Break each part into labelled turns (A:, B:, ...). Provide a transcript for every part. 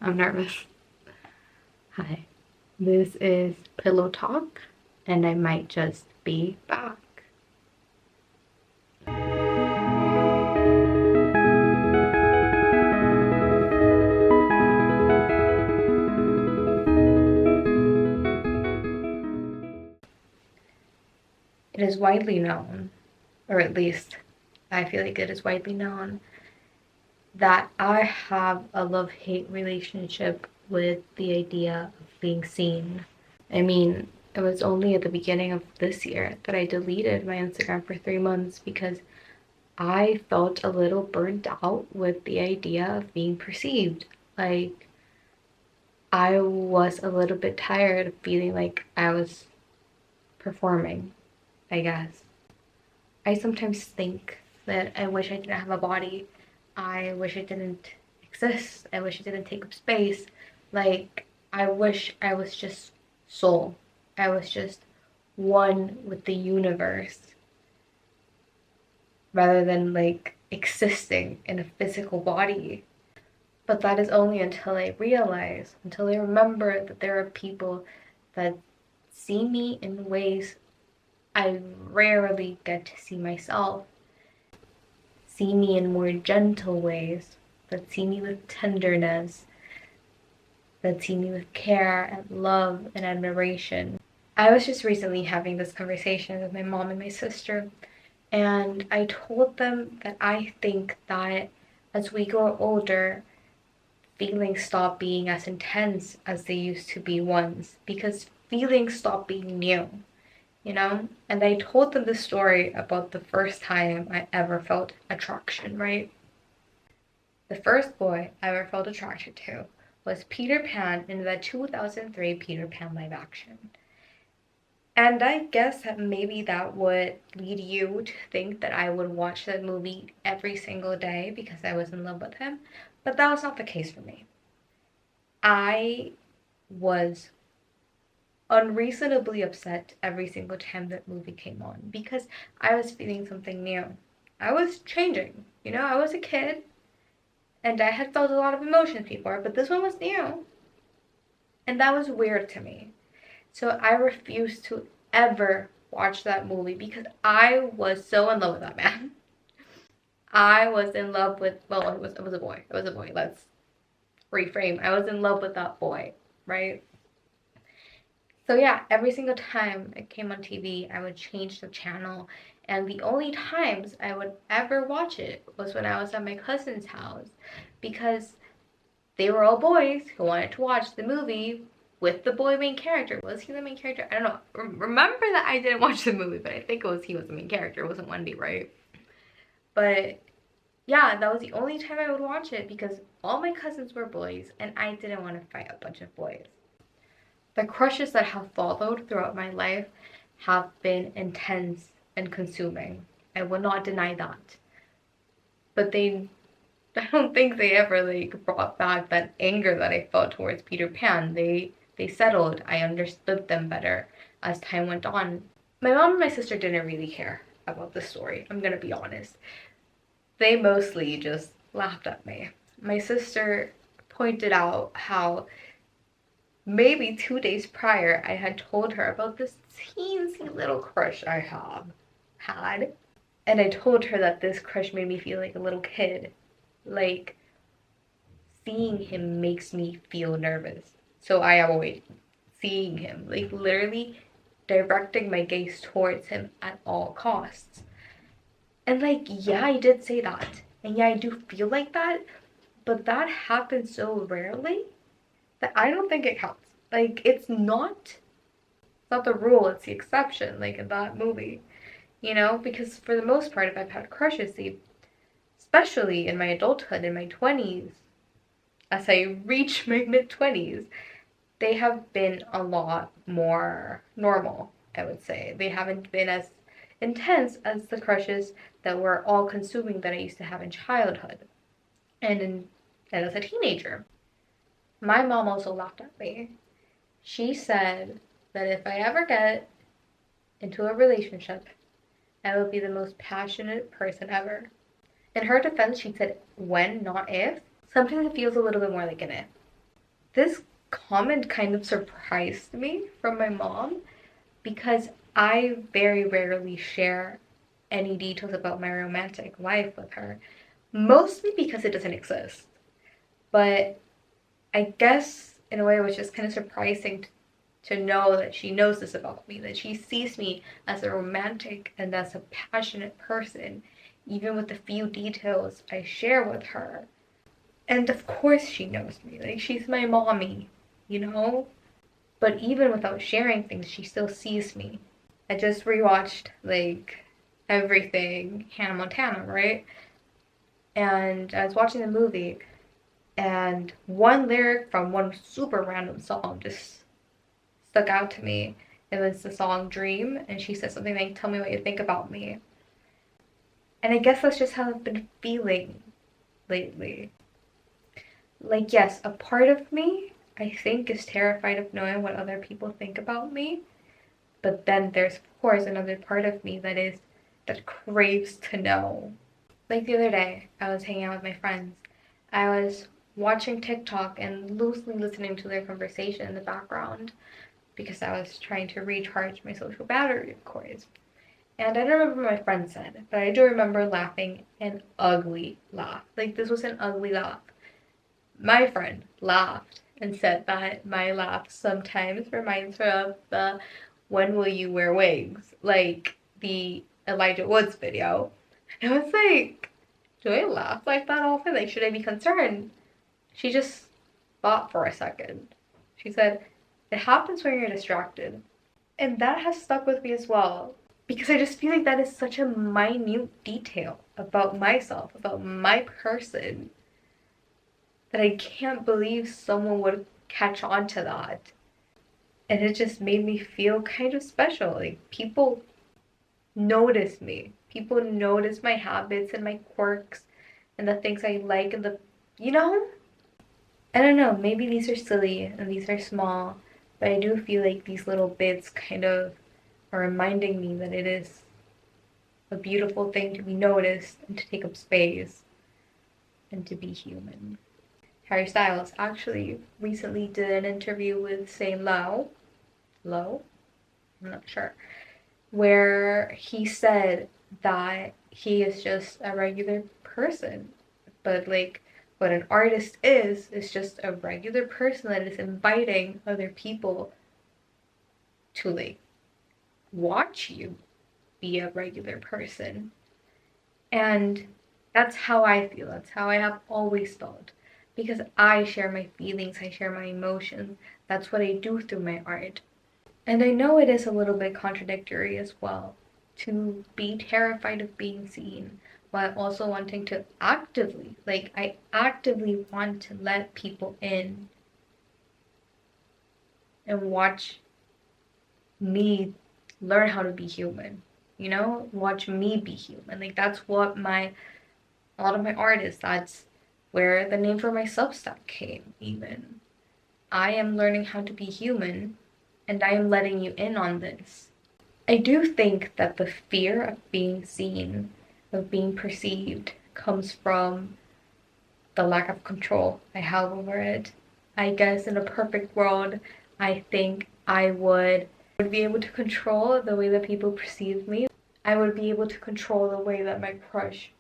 A: I'm nervous. Hi, this is Pillow Talk, and I might just be back. It is widely known, or at least I feel like it is widely known, that I have a love-hate relationship with the idea of being seen. I mean, it was only at the beginning of this year that I deleted my Instagram for 3 months because I felt a little burnt out with the idea of being perceived. Like, I was a little bit tired of feeling like I was performing, I guess. I sometimes think that I wish I didn't have a body. I wish I didn't exist. I wish I didn't take up space. Like, I wish I was just soul. I was just one with the universe rather than like existing in a physical body. But that is only until I realize, until I remember that there are people that see me in ways I rarely get to see myself, see me in more gentle ways, that see me with tenderness, that see me with care and love and admiration. I was just recently having this conversation with my mom and my sister, and I told them that I think that as we grow older, feelings stop being as intense as they used to be once because feelings stop being new, you know? And I told them the story about the first time I ever felt attraction, right? The first boy I ever felt attracted to was Peter Pan in the 2003 Peter Pan live action. And I guess that maybe that would lead you to think that I would watch that movie every single day because I was in love with him, but that was not the case for me. I was unreasonably upset every single time that movie came on because I was feeling something new. I was changing, I was a kid and I had felt a lot of emotions before, but this one was new. And that was weird to me. So I refused to ever watch that movie because I was so in love with that man. I was in love with, well, it was a boy. It was a boy. Let's reframe. I was in love with that boy, right? So yeah, every single time it came on TV, I would change the channel. And the only times I would ever watch it was when I was at my cousin's house because they were all boys who wanted to watch the movie with the boy main character. Was he the main character? I don't know. Remember that I didn't watch the movie, but I think he was the main character. It wasn't Wendy, right? But yeah, that was the only time I would watch it because all my cousins were boys and I didn't want to fight a bunch of boys. The crushes that have followed throughout my life have been intense and consuming. I will not deny that. But I don't think they ever like brought back that anger that I felt towards Peter Pan. They settled. I understood them better as time went on. My mom and my sister didn't really care about the story. I'm gonna be honest. They mostly just laughed at me. My sister pointed out how maybe 2 days prior I had told her about this teensy little crush I had. And I told her that this crush made me feel like a little kid. Like, seeing him makes me feel nervous. So I avoid seeing him. Like, literally directing my gaze towards him at all costs. And, like, yeah, I did say that. And yeah, I do feel like that. But that happens so rarely that I don't think it counts. Like, it's not the rule, it's the exception, like in that movie. Because for the most part, if I've had crushes, especially in my adulthood, in my 20s, as I reach my mid 20s, they have been a lot more normal, I would say. They haven't been as intense as the crushes that were all consuming that I used to have in childhood and as a teenager. My mom also laughed at me. She said that if I ever get into a relationship, I will be the most passionate person ever. In her defense, she said when, not if. Sometimes it feels a little bit more like an if. this comment kind of surprised me from my mom because I very rarely share any details about my romantic life with her, mostly because it doesn't exist. But I guess in a way it was just kind of surprising to know that she knows this about me, that she sees me as a romantic and as a passionate person, even with the few details I share with her. And of course she knows me, like she's my mommy, you know? But even without sharing things, she still sees me. I just rewatched like everything Hannah Montana, right? And I was watching the movie, and one lyric from one super random song just stuck out to me. It was the song Dream, and she said something like, "Tell me what you think about me." And I guess that's just how I've been feeling lately. Like, yes, a part of me, I think, is terrified of knowing what other people think about me. But then there's, of course, another part of me that craves to know. Like the other day, I was hanging out with my friends. I was watching TikTok and loosely listening to their conversation in the background because I was trying to recharge my social battery, of course. And I don't remember what my friend said, but I do remember laughing an ugly laugh. Like, this was an ugly laugh. My friend laughed and said that my laugh sometimes reminds her of the "When Will You Wear Wigs?" like the Elijah Woods video. And I was like, do I laugh like that often? Like, should I be concerned? She just thought for a second. She said, it happens when you're distracted. And that has stuck with me as well. Because I just feel like that is such a minute detail about myself, about my person, that I can't believe someone would catch on to that. And it just made me feel kind of special. Like, people notice me. People notice my habits and my quirks and the things I like and you know? I don't know, maybe these are silly and these are small, but I do feel like these little bits kind of are reminding me that it is a beautiful thing to be noticed and to take up space and to be human. Harry Styles actually recently did an interview with Saint Lowe, I'm not sure, where he said that he is just a regular person, but like what an artist is just a regular person that is inviting other people to like watch you be a regular person. And that's how I feel. That's how I have always felt. Because I share my feelings, I share my emotions. That's what I do through my art. And I know it is a little bit contradictory as well to be terrified of being seen while also wanting to actively, like, I actively want to let people in and watch me learn how to be human, you know? Watch me be human. Like, that's what a lot of my art is. That's where the name for my Substack came, even. I am learning how to be human, and I am letting you in on this. I do think that the fear of being seen, of being perceived, comes from the lack of control I have over it. I guess in a perfect world, I think I would be able to control the way that people perceive me. I would be able to control the way that my crush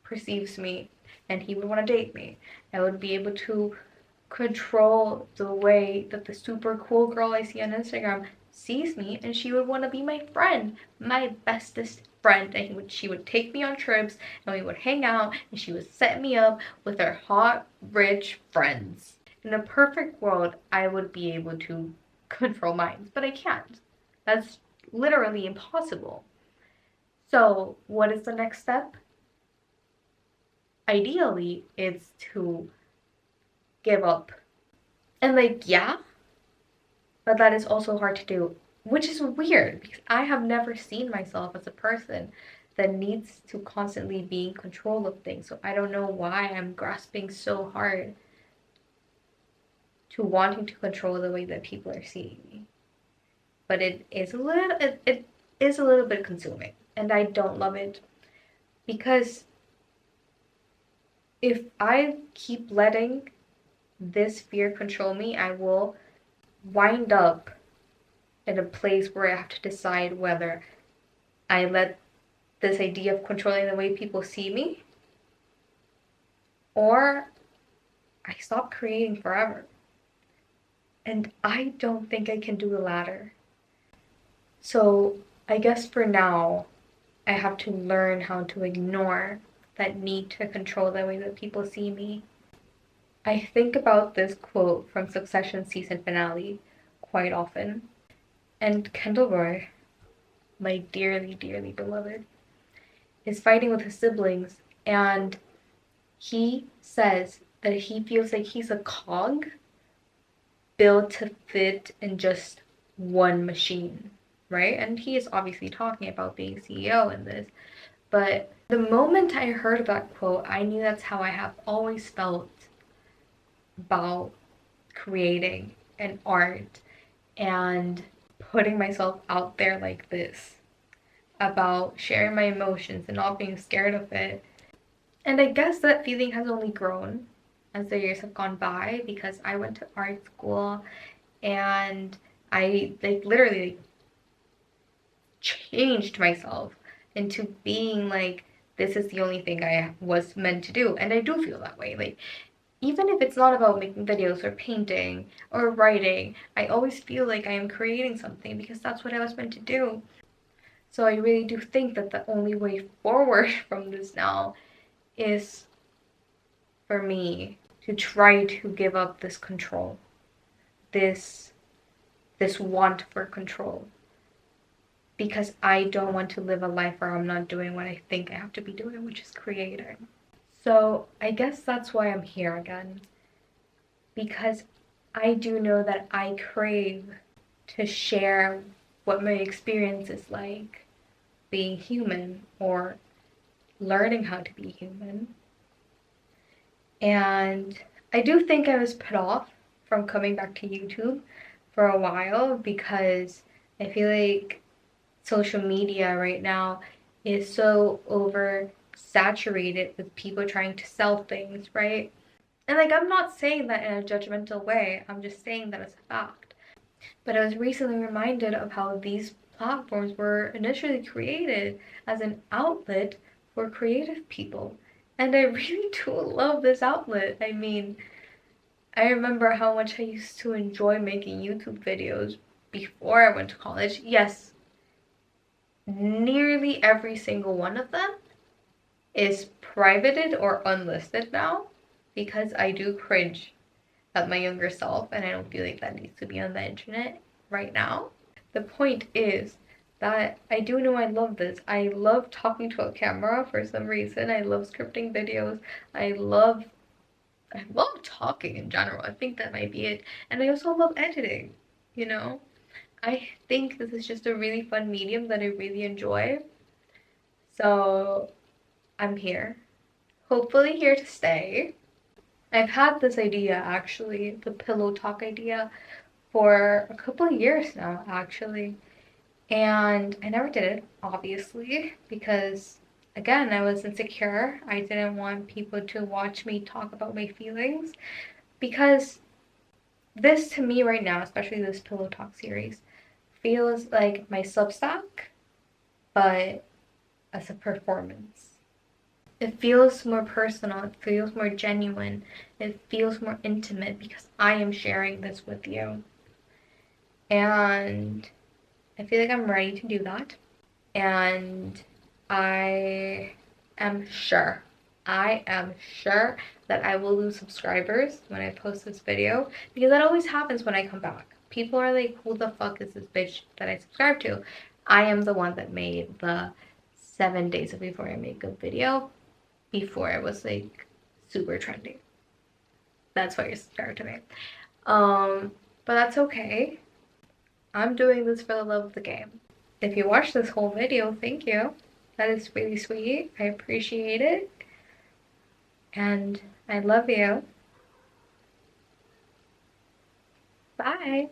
A: perceives me and he would want to date me. I would be able to control the way that the super cool girl I see on Instagram sees me and she would want to be my friend, my bestest friend. And she would take me on trips and we would hang out and she would set me up with her hot, rich friends. In a perfect world, I would be able to control minds, but I can't. That's literally impossible. So, what is the next step? Ideally, it's to give up. And like, yeah, but that is also hard to do, which is weird because I have never seen myself as a person that needs to constantly be in control of things. So I don't know why I'm grasping so hard to wanting to control the way that people are seeing me. But it is a little bit consuming and I don't love it because if I keep letting this fear control me, I will wind up in a place where I have to decide whether I let this idea of controlling the way people see me, or I stop creating forever. And I don't think I can do the latter. So I guess for now, I have to learn how to ignore that need to control the way that people see me. I think about this quote from Succession season finale quite often. And Kendall Roy, my dearly, dearly beloved, is fighting with his siblings, and he says that he feels like he's a cog built to fit in just one machine, right? And he is obviously talking about being CEO in this. But the moment I heard that quote, I knew that's how I have always felt about creating an art and putting myself out there like this, about sharing my emotions and not being scared of it. And I guess that feeling has only grown as the years have gone by, because I went to art school and I like literally changed myself into being like, this is the only thing I was meant to do. And I do feel that way. Like, even if it's not about making videos or painting or writing, I always feel like I am creating something because that's what I was meant to do. So I really do think that the only way forward from this now is for me to try to give up this control, this want for control, because I don't want to live a life where I'm not doing what I think I have to be doing, which is creating. So I guess that's why I'm here again, because I do know that I crave to share what my experience is like being human, or learning how to be human. And I do think I was put off from coming back to YouTube for a while, because I feel like social media right now is so oversaturated with people trying to sell things, right? And like, I'm not saying that in a judgmental way, I'm just saying that as a fact. But I was recently reminded of how these platforms were initially created as an outlet for creative people. And I really do love this outlet. I mean, I remember how much I used to enjoy making YouTube videos before I went to college. Yes, nearly every single one of them is privated or unlisted now, because I do cringe at my younger self and I don't feel like that needs to be on the internet right now. The point is that I do know I love this. I love talking to a camera for some reason. I love scripting videos. I love talking in general. I think that might be it. And I also love editing, you know? I think this is just a really fun medium that I really enjoy. So I'm here. Hopefully here to stay. I've had this idea, actually, the pillow talk idea, for a couple of years now, actually. And I never did it, obviously, because again, I was insecure. I didn't want people to watch me talk about my feelings, because this to me right now, especially this pillow talk series, feels like my Substack, but as a performance. It feels more personal, it feels more genuine, it feels more intimate, because I am sharing this with you. And I feel like I'm ready to do that. And I I am sure that I will lose subscribers when I post this video, because that always happens when I come back. People are like, who the fuck is this bitch that I subscribed to? I am the one that made the 7 days of Euphoria makeup video before it was like super trendy. That's why you're subscribed to me. But that's okay. I'm doing this for the love of the game. If you watched this whole video, thank you. That is really sweet. I appreciate it. And I love you. Bye.